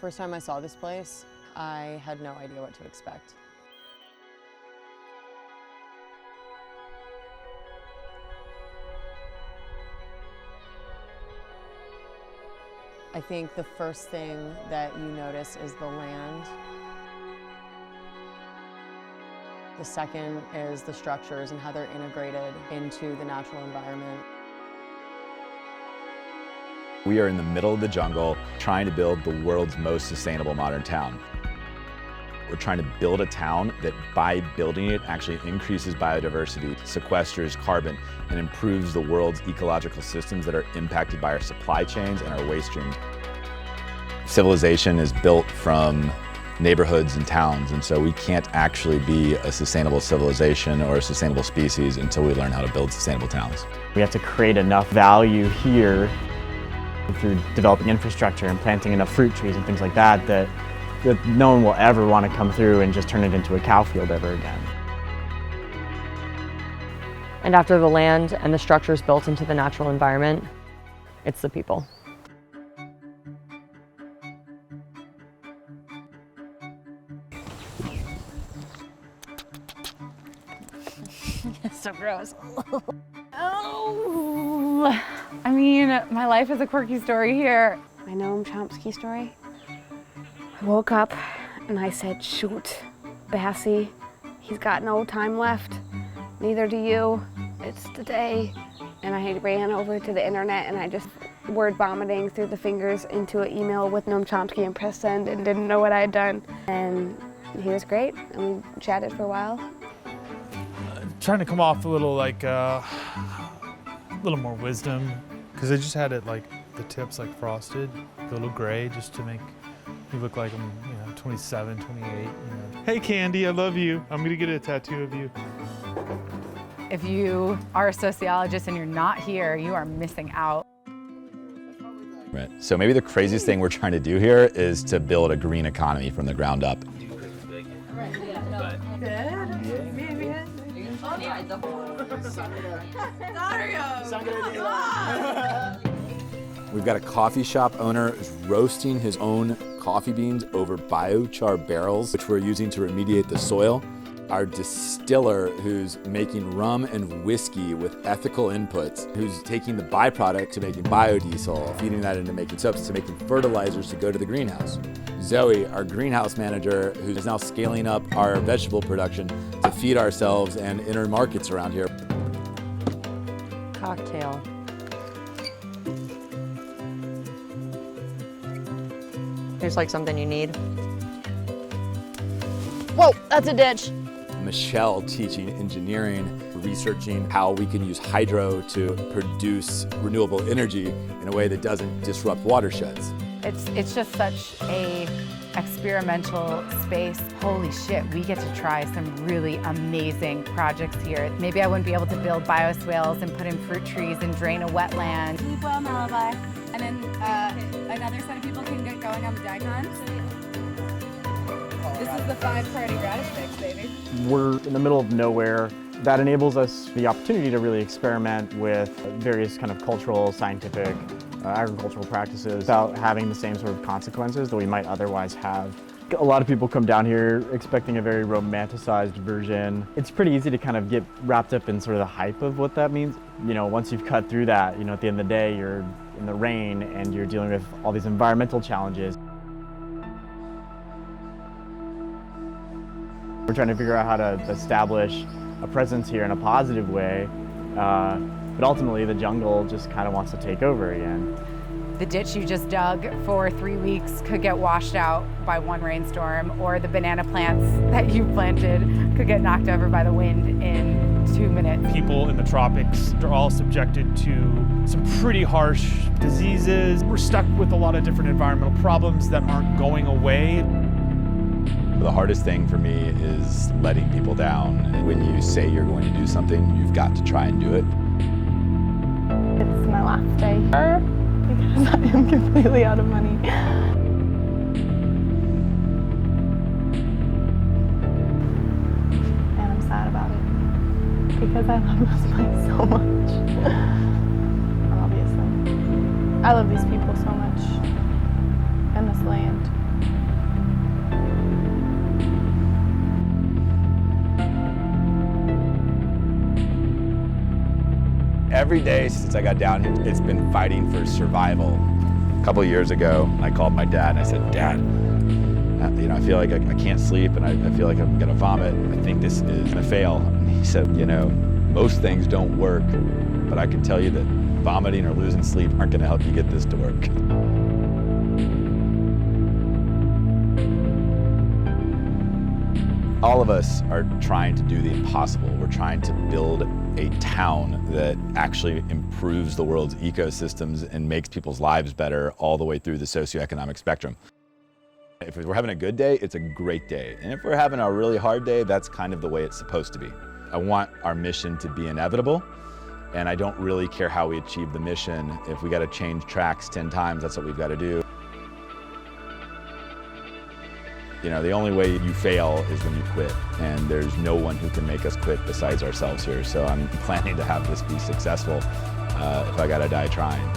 First time I saw this place, I had no idea what to expect. I think the first thing that you notice is the land. The second is the structures and how they're integrated into the natural environment. We are in the middle of the jungle trying to build the world's most sustainable modern town. We're trying to build a town that by building it actually increases biodiversity, sequesters carbon, and improves the world's ecological systems that are impacted by our supply chains and our waste streams. Civilization is built from neighborhoods and towns, and so we can't actually be a sustainable civilization or a sustainable species until we learn how to build sustainable towns. We have to create enough value here through developing infrastructure and planting enough fruit trees and things like that, that no one will ever want to come through and just turn it into a cow field ever again. And after the land and the structures built into the natural environment, it's the people. It's so gross. Oh, I mean, my life is a quirky story here. My Noam Chomsky story. I woke up and I said, shoot, Bassie, he's got no time left. Neither do you. It's today. And I ran over to the internet and I just word vomiting through the fingers into an email with Noam Chomsky and pressed send and didn't know what I had done. And he was great and we chatted for a while. Trying to come off a little like a little more wisdom, because I just had it like the tips like frosted, a little gray, just to make me look like I'm 27, 28. Hey Candy, I love you. I'm gonna get a tattoo of you. If you are a sociologist and you're not here, you are missing out. Right. So maybe the craziest thing we're trying to do here is to build a green economy from the ground up. We've got a coffee shop owner who's roasting his own coffee beans over biochar barrels, which we're using to remediate the soil. Our distiller who's making rum and whiskey with ethical inputs, who's taking the byproduct to making biodiesel, feeding that into making soaps, to making fertilizers to go to the greenhouse. Zoe, our greenhouse manager, who's now scaling up our vegetable production to feed ourselves and enter markets around here. Cocktail. Here's like something you need. Whoa, that's a ditch. Michelle teaching engineering, researching how we can use hydro to produce renewable energy in a way that doesn't disrupt watersheds. It's just such a experimental space. Holy shit, we get to try some really amazing projects here. Maybe I wouldn't be able to build bioswales and put in fruit trees and drain a wetland. Deep well Malabar, and then another set of people can get going on the diagrams. This is the 5-party radish mix, baby. We're in the middle of nowhere. That enables us the opportunity to really experiment with various kind of cultural, scientific, agricultural practices without having the same sort of consequences that we might otherwise have. A lot of people come down here expecting a very romanticized version. It's pretty easy to kind of get wrapped up in sort of the hype of what that means. Once you've cut through that, at the end of the day, you're in the rain and you're dealing with all these environmental challenges. We're trying to figure out how to establish a presence here in a positive way, but ultimately the jungle just kind of wants to take over again. The ditch you just dug for 3 weeks could get washed out by one rainstorm, or the banana plants that you planted could get knocked over by the wind in 2 minutes. People in the tropics are all subjected to some pretty harsh diseases. We're stuck with a lot of different environmental problems that aren't going away. The hardest thing for me is letting people down. When you say you're going to do something, you've got to try and do it. It's my last day here because I am completely out of money. And I'm sad about it because I love this place so much. Obviously. I love these people so much and this land. Every day since I got down here, it's been fighting for survival. A couple of years ago, I called my dad and I said, Dad, I feel like I can't sleep and I feel like I'm gonna vomit. I think this is gonna fail. And he said, most things don't work, but I can tell you that vomiting or losing sleep aren't gonna help you get this to work. All of us are trying to do the impossible. We're trying to build a town that actually improves the world's ecosystems and makes people's lives better all the way through the socioeconomic spectrum. If we're having a good day, it's a great day. And if we're having a really hard day, that's kind of the way it's supposed to be. I want our mission to be inevitable, and I don't really care how we achieve the mission. If we got to change tracks 10 times, that's what we've got to do. The only way you fail is when you quit, and there's no one who can make us quit besides ourselves here. So I'm planning to have this be successful if I gotta die trying.